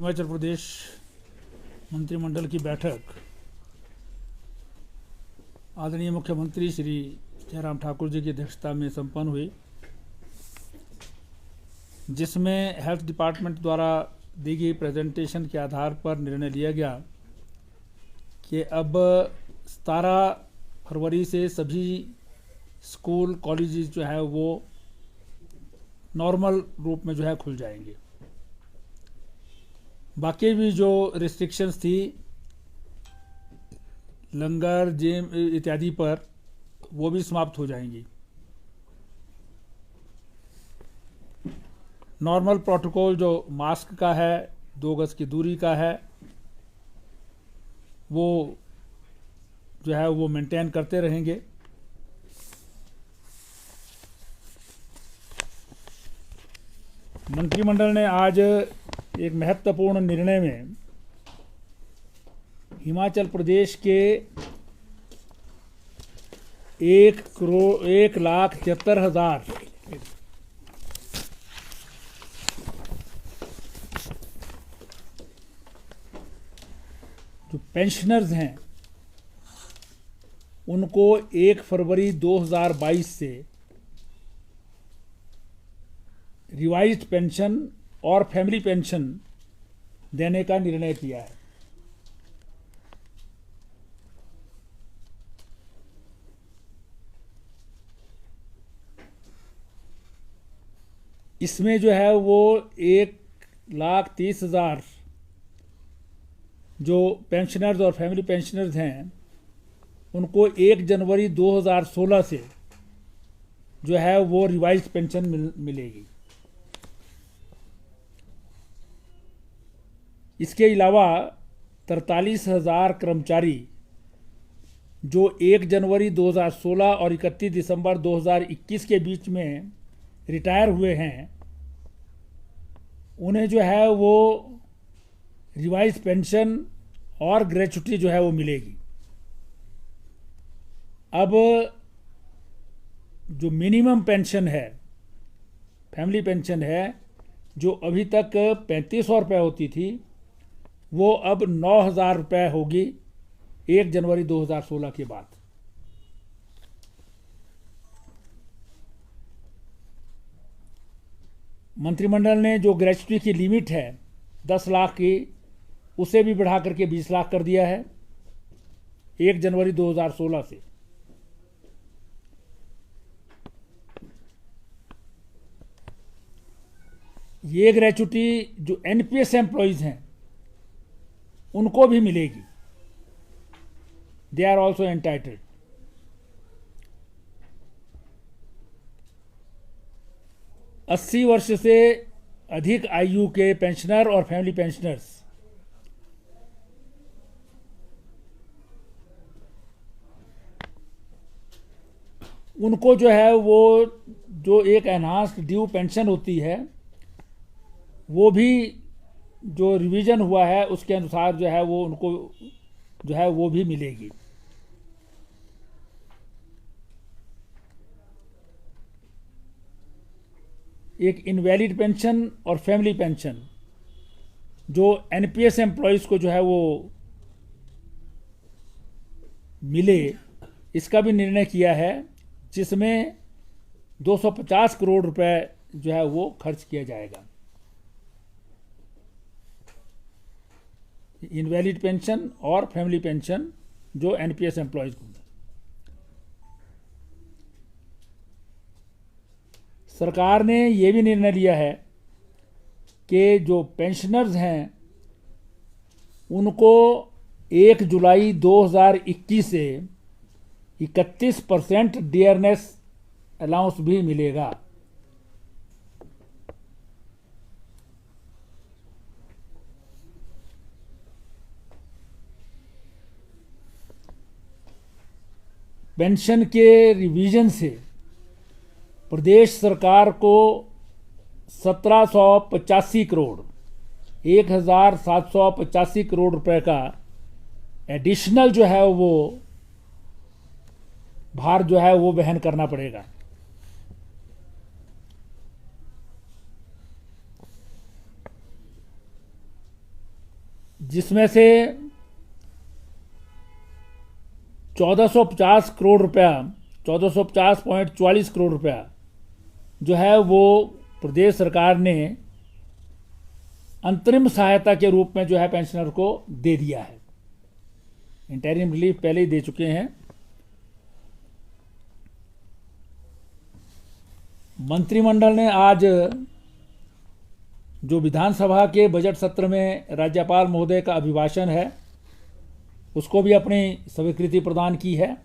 हिमाचल प्रदेश मंत्रिमंडल की बैठक आदरणीय मुख्यमंत्री श्री जयराम ठाकुर जी की अध्यक्षता में संपन्न हुई, जिसमें हेल्थ डिपार्टमेंट द्वारा दी गई प्रेजेंटेशन के आधार पर निर्णय लिया गया कि अब 17 फरवरी से सभी स्कूल कॉलेजेस जो है वो नॉर्मल रूप में जो है खुल जाएंगे। बाकी भी जो रिस्ट्रिक्शंस थी लंगर जिम इत्यादि पर, वो भी समाप्त हो जाएंगी। नॉर्मल प्रोटोकॉल जो मास्क का है, 2 गज की दूरी का है, वो जो है वो मेंटेन करते रहेंगे। मंत्रिमंडल ने आज एक महत्वपूर्ण निर्णय में हिमाचल प्रदेश के 1,73,000 जो पेंशनर्स हैं उनको 1 फरवरी 2022 से रिवाइज्ड पेंशन और फैमिली पेंशन देने का निर्णय किया है। इसमें जो है वो 1,30,000 जो पेंशनर्स और फैमिली पेंशनर्स हैं उनको 1 जनवरी 2016 से जो है वो रिवाइज्ड पेंशन मिलेगी। इसके अलावा 43,000 कर्मचारी जो 1 जनवरी 2016 और 31 दिसंबर 2021 के बीच में रिटायर हुए हैं, उन्हें जो है वो रिवाइज पेंशन और ग्रेच्युटी जो है वो मिलेगी। अब जो मिनिमम पेंशन है, फैमिली पेंशन है, जो अभी तक 3,500 रुपये होती थी, वो अब 9,000 रुपये होगी 1 जनवरी 2016 के बाद। मंत्रिमंडल ने जो ग्रेच्युटी की लिमिट है 10 लाख की, उसे भी बढ़ा करके 20 लाख कर दिया है 1 जनवरी 2016 से। ये ग्रेच्युटी जो एनपीएस एम्प्लॉइज हैं उनको भी मिलेगी। They are also entitled. अस्सी वर्ष से अधिक आयु के पेंशनर और फैमिली पेंशनर्स उनको जो है वो जो एक एनहांस्ड ड्यू पेंशन होती है, वो भी जो रिवीजन हुआ है उसके अनुसार जो है वो उनको जो है वो भी मिलेगी। एक इनवैलिड पेंशन और फैमिली पेंशन जो एनपीएस एम्प्लॉयज को जो है वो मिले, इसका भी निर्णय किया है, जिसमें 250 करोड़ रुपए जो है वो खर्च किया जाएगा। इनवैलिड पेंशन और फैमिली पेंशन जो एनपीएस एम्प्लॉयज को। सरकार ने ये भी निर्णय लिया है कि जो पेंशनर्स हैं उनको 1 जुलाई 2021 से 31% डियरनेस अलाउंस भी मिलेगा। पेंशन के रिवीजन से प्रदेश सरकार को 1785 करोड़ 1,785 करोड़ रुपए का एडिशनल जो है वो भार जो है वो वहन करना पड़ेगा। जिसमें से 1450 करोड़ रुपया 1450.44 करोड़ रुपया जो है वो प्रदेश सरकार ने अंतरिम सहायता के रूप में जो है पेंशनर को दे दिया है। इंटरिम रिलीफ पहले ही दे चुके हैं। मंत्रिमंडल ने आज जो विधानसभा के बजट सत्र में राज्यपाल महोदय का अभिभाषण है उसको भी अपनी स्वीकृति प्रदान की है।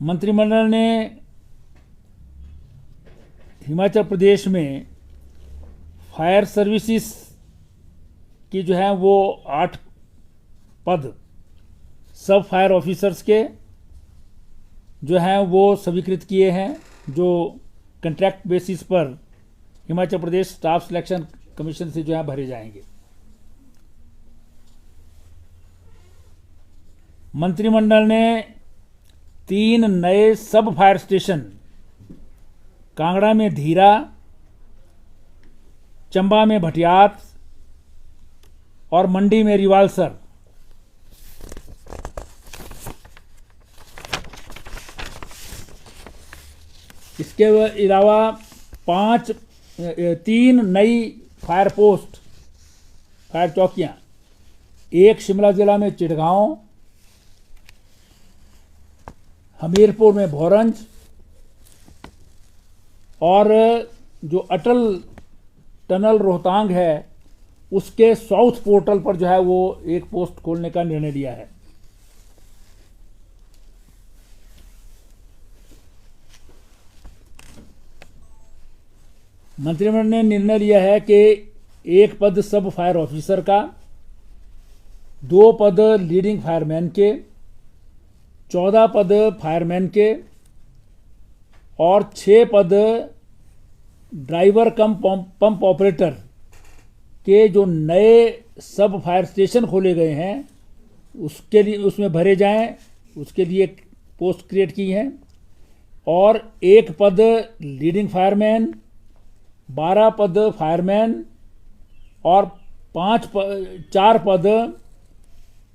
मंत्रिमंडल ने हिमाचल प्रदेश में फायर सर्विसेज की जो है वो 8 पद सब फायर ऑफिसर्स के जो हैं वो स्वीकृत किए हैं, जो कॉन्ट्रैक्ट बेसिस पर Himachal Pradesh staff selection commission से जो है भरे जाएंगे। मंत्रिमंडल ने 3 नए सब फायर स्टेशन कांगड़ा में धीरा, चंबा में भटियात और मंडी में रिवाल्सर इसके अलावा 3 नई फायर पोस्ट फायर चौकियां, एक शिमला जिला में चिड़गांव, हमीरपुर में भोरंज और जो अटल टनल रोहतांग है उसके साउथ पोर्टल पर जो है वो एक पोस्ट खोलने का निर्णय लिया है। मंत्रिमंडल ने निर्णय लिया है कि 1 पद सब फायर ऑफिसर का, 2 पद लीडिंग फायरमैन के, 14 पद फायरमैन के और 6 पद ड्राइवर कम पंप ऑपरेटर के जो नए सब फायर स्टेशन खोले गए हैं उसके लिए उसमें भरे जाएं, उसके लिए पोस्ट क्रिएट की हैं। और 1 पद लीडिंग फायरमैन, 12 पद फायरमैन और 4 पद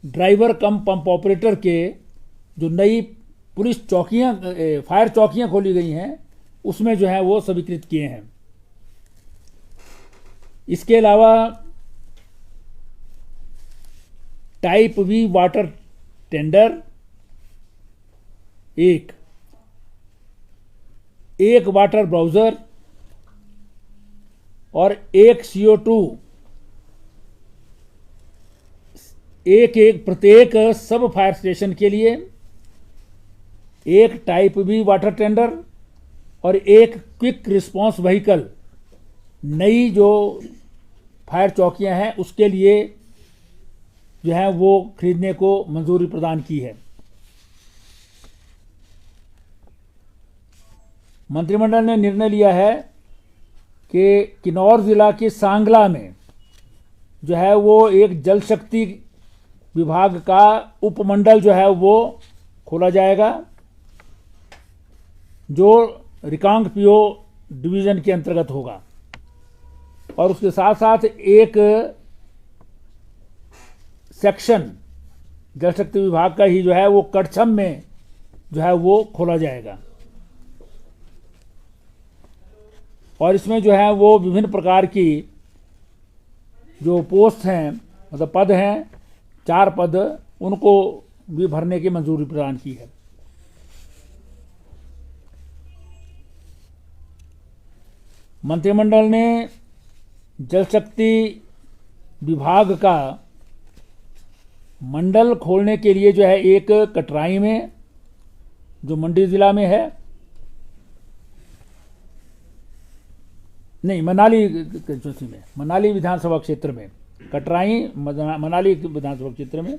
ड्राइवर कम पंप ऑपरेटर के जो नई पुलिस चौकियां फायर चौकियां खोली गई हैं उसमें जो है वो स्वीकृत किए हैं। इसके अलावा टाइप वी वाटर टेंडर एक वाटर ब्राउजर और 1 CO2 एक प्रत्येक सब फायर स्टेशन के लिए, 1 टाइप बी वाटर टेंडर और 1 क्विक रिस्पांस व्हीकल नई जो फायर चौकियां हैं उसके लिए जो है वो खरीदने को मंजूरी प्रदान की है। मंत्रिमंडल ने निर्णय लिया है कि किन्नौर जिला के सांगला में जो है वो एक जल शक्ति विभाग का उपमंडल जो है वो खोला जाएगा जो रिकांगपिओ डिवीजन के अंतर्गत होगा। और उसके साथ साथ एक सेक्शन जल शक्ति विभाग का ही जो है वो कड़छम में जो है वो खोला जाएगा। और इसमें जो है वो विभिन्न प्रकार की जो पोस्ट हैं, मतलब पद हैं, 4 पद, उनको भी भरने की मंजूरी प्रदान की है। मंत्रिमंडल ने जल शक्ति विभाग का मंडल खोलने के लिए जो है एक कटराई में जो मंडी जिला में है, नहीं मनाली में, मनाली विधानसभा क्षेत्र में, कटराई मनाली विधानसभा क्षेत्र में,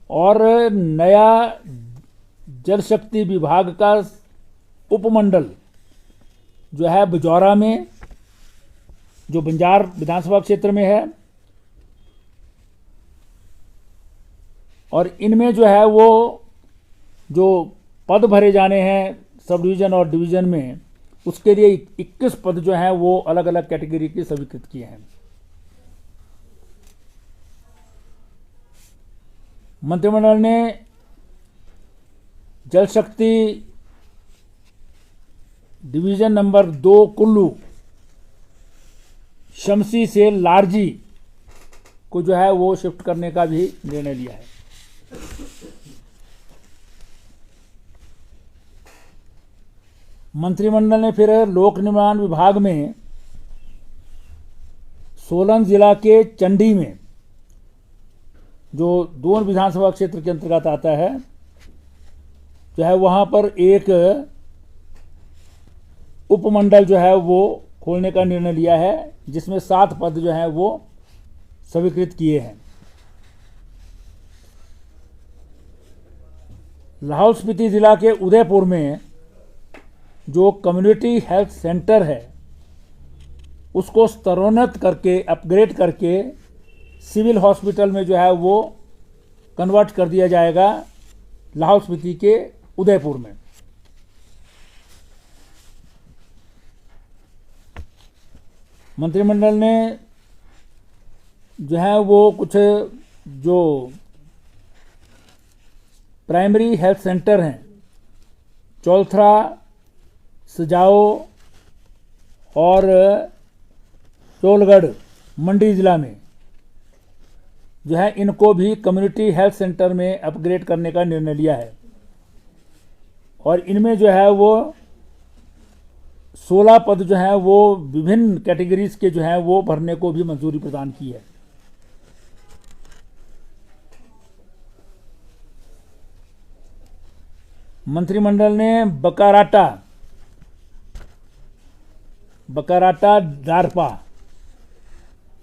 और नया जल शक्ति विभाग का उपमंडल जो है बजौरा में जो बंजार विधानसभा क्षेत्र में है, और इनमें जो है वो जो पद भरे जाने हैं सब डिवीज़न और डिवीज़न में, उसके लिए 21 पद जो हैं वो अलग अलग कैटेगरी के स्वीकृत किए हैं। मंत्रिमंडल ने जल शक्ति डिवीज़न नंबर 2 कुल्लू शमसी से लारजी को जो है वो शिफ्ट करने का भी निर्णय लिया है। मंत्रिमंडल ने फिर लोक निर्माण विभाग में सोलन जिला के चंडी में, जो दून विधानसभा क्षेत्र के अंतर्गत आता है, जो है वहां पर एक उपमंडल जो है वो खोलने का निर्णय लिया है, जिसमें 7 पद जो है वो स्वीकृत किए हैं। लाहौल स्पीति जिला के उदयपुर में जो कम्युनिटी हेल्थ सेंटर है उसको स्तरोन्नत करके, अपग्रेड करके सिविल हॉस्पिटल में जो है वो कन्वर्ट कर दिया जाएगा लाहौल स्पीति के उदयपुर में। मंत्रिमंडल ने जो है वो कुछ जो प्राइमरी हेल्थ सेंटर हैं चौलथरा, सजाओ और चोलगढ़ मंडी जिला में जो है, इनको भी कम्युनिटी हेल्थ सेंटर में अपग्रेड करने का निर्णय लिया है। और इनमें जो है वो 16 पद जो हैं वो विभिन्न कैटेगरीज के जो हैं वो भरने को भी मंजूरी प्रदान की है। मंत्रिमंडल ने बकाराटा दारपा,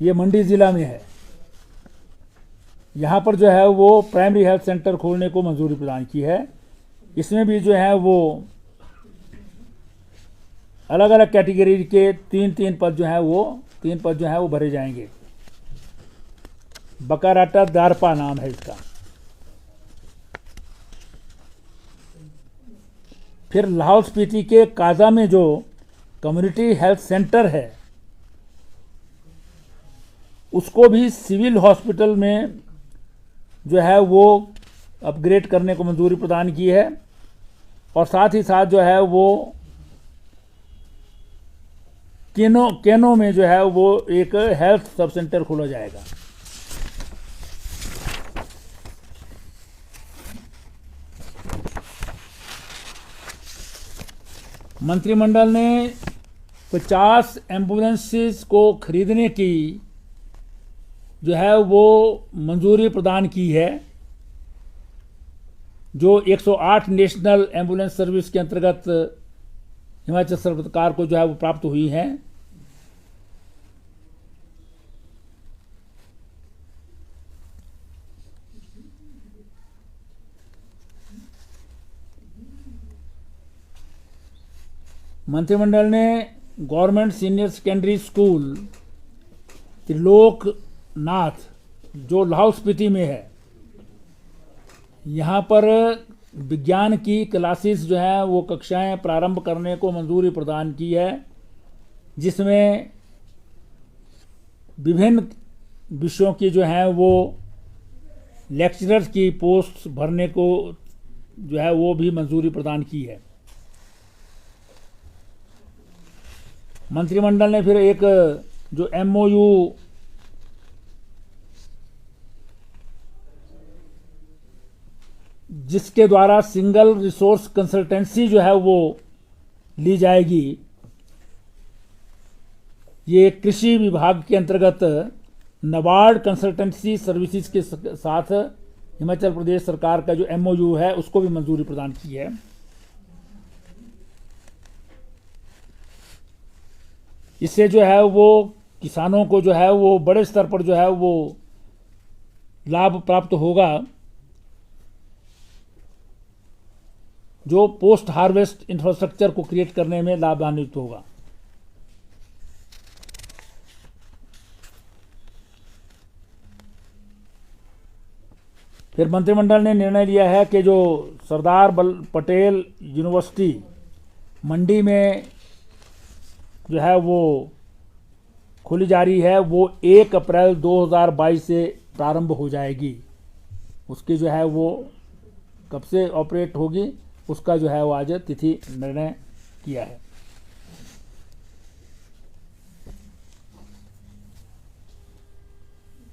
ये मंडी जिला में है, यहाँ पर जो है वो प्राइमरी हेल्थ सेंटर खोलने को मंजूरी प्रदान की है। इसमें भी जो है वो अलग अलग कैटेगरी के 3 पद जो है वो भरे जाएंगे। बकाराटा दारपा नाम है इसका। फिर लाहौल स्पीति के काजा में जो कम्युनिटी हेल्थ सेंटर है उसको भी सिविल हॉस्पिटल में जो है वो अपग्रेड करने को मंजूरी प्रदान की है। और साथ ही साथ जो है वो केनो में जो है वो एक हेल्थ सब सेंटर खोला जाएगा। मंत्रिमंडल ने 50 एम्बुलेंसेस को खरीदने की जो है वो मंजूरी प्रदान की है, जो 108 नेशनल एम्बुलेंस सर्विस के अंतर्गत हिमाचल सरकार को जो है वो प्राप्त हुई हैं। मंत्रिमंडल ने government senior secondary school Triloknath जो लाहौल स्पीति में है, यहाँ पर विज्ञान की क्लासेस जो है वो कक्षाएं प्रारंभ करने को मंजूरी प्रदान की है, जिसमें विभिन्न विषयों की जो है वो लेक्चरर्स की पोस्ट भरने को जो है वो भी मंजूरी प्रदान की है। मंत्रिमंडल ने फिर एक जो MOU जिसके द्वारा सिंगल रिसोर्स कंसल्टेंसी जो है वो ली जाएगी, ये कृषि विभाग के अंतर्गत नाबार्ड कंसल्टेंसी सर्विसेज के साथ हिमाचल प्रदेश सरकार का जो MOU है उसको भी मंजूरी प्रदान की है। इससे जो है वो किसानों को जो है वो बड़े स्तर पर जो है वो लाभ प्राप्त होगा, जो पोस्ट हार्वेस्ट इंफ्रास्ट्रक्चर को क्रिएट करने में लाभान्वित होगा। फिर फिर मंत्रिमंडल ने निर्णय लिया है कि जो सरदार पटेल यूनिवर्सिटी मंडी में जो है वो खुली जा रही है, वो 1 अप्रैल 2022 से प्रारंभ हो जाएगी। उसकी जो है वो कब से ऑपरेट होगी उसका जो है वो आज तिथि निर्णय किया है।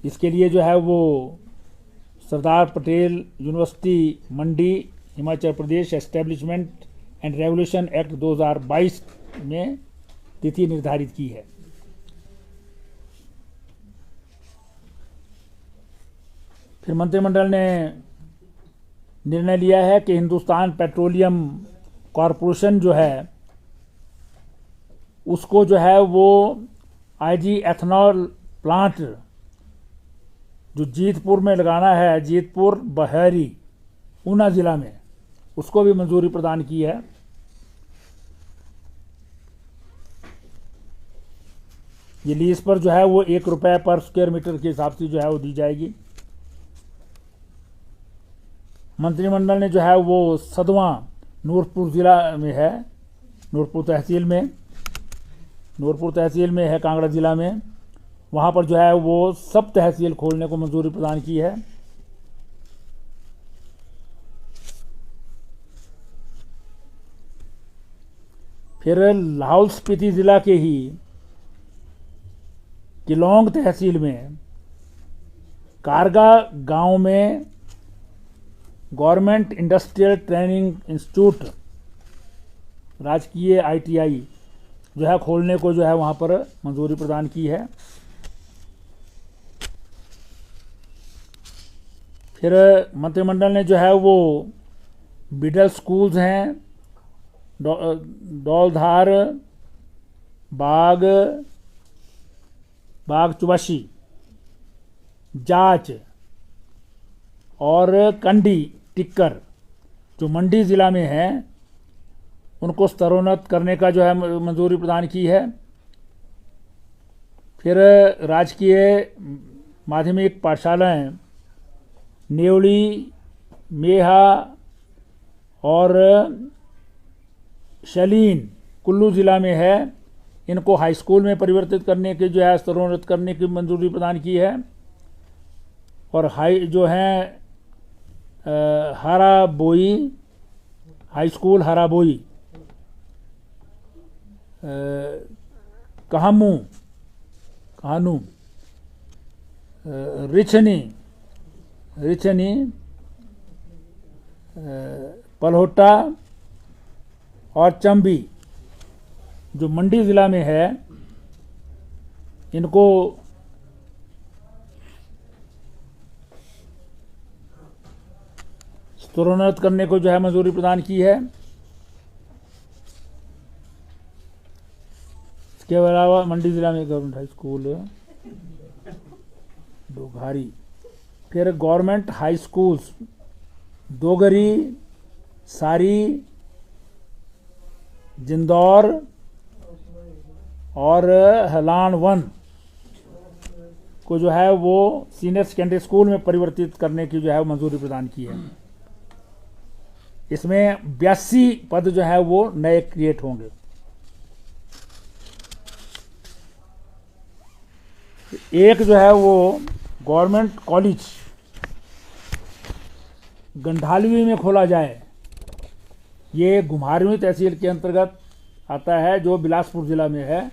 इसके लिए जो है वो Sardar Patel university Mandi Himachal Pradesh establishment and regulation act 2022 में तिथि निर्धारित की है। फिर मंत्रिमंडल ने निर्णय लिया है कि हिंदुस्तान पेट्रोलियम कॉरपोरेशन जो है उसको जो है वो आईजी एथनॉल प्लांट जो जीतपुर में लगाना है, जीतपुर बहरी ऊना जिला में, उसको भी मंजूरी प्रदान की है। ये लीज पर जो है वो 1 रुपये पर स्क्वायर मीटर के हिसाब से जो है वो दी जाएगी। मंत्रिमंडल ने जो है वो सदवां नूरपुर जिला में है, नूरपुर तहसील में है कांगड़ा जिला में, वहाँ पर जो है वो सब तहसील खोलने को मंजूरी प्रदान की है। फिर लाहौल स्पीति जिला के ही किलोंग तहसील में कारगा गांव में गवर्नमेंट इंडस्ट्रियल ट्रेनिंग इंस्टीट्यूट राजकीय ITI जो है खोलने को जो है वहाँ पर मंजूरी प्रदान की है। फिर मंत्रिमंडल ने जो है वो मिडिल स्कूल्स हैं डौलधार, बाग चुबाशी, जाच और कंडी टिक्कर जो मंडी ज़िला में है उनको स्तरोन्नत करने का जो है मंजूरी प्रदान की है। फिर राजकीय माध्यमिक पाठशालाएं नेवली, मेहा और शलीन कुल्लू ज़िला में है, इनको हाई स्कूल में परिवर्तित करने की जो है स्तरोन्नत करने की मंजूरी प्रदान की है। और हाई जो है हाराबोई हाई स्कूल, हाराबोई, कहानू, रिछनी, पलहोटा और चंबी जो मंडी ज़िला में है, इनको स्तरोन्नत करने को जो है मंजूरी प्रदान की है। इसके अलावा मंडी ज़िला में गवर्नमेंट हाई स्कूल डोघारी, फिर गवर्नमेंट हाई स्कूल्स डोगरी, सारी, जिंदौर और हलान 1 को जो है वो सीनियर सेकेंडरी स्कूल में परिवर्तित करने की जो है मंजूरी प्रदान की है। इसमें 82 पद जो है वो नए क्रिएट होंगे। एक जो है वो गवर्नमेंट कॉलेज गंधालवी में खोला जाए, ये घुमारवीं तहसील के अंतर्गत आता है जो बिलासपुर जिला में है।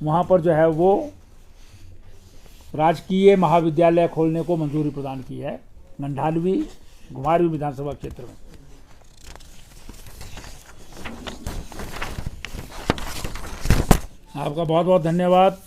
वहाँ पर जो है वो राजकीय महाविद्यालय खोलने को मंजूरी प्रदान की है, गंधालवी घुमारवीं विधानसभा क्षेत्र में। आपका बहुत बहुत धन्यवाद।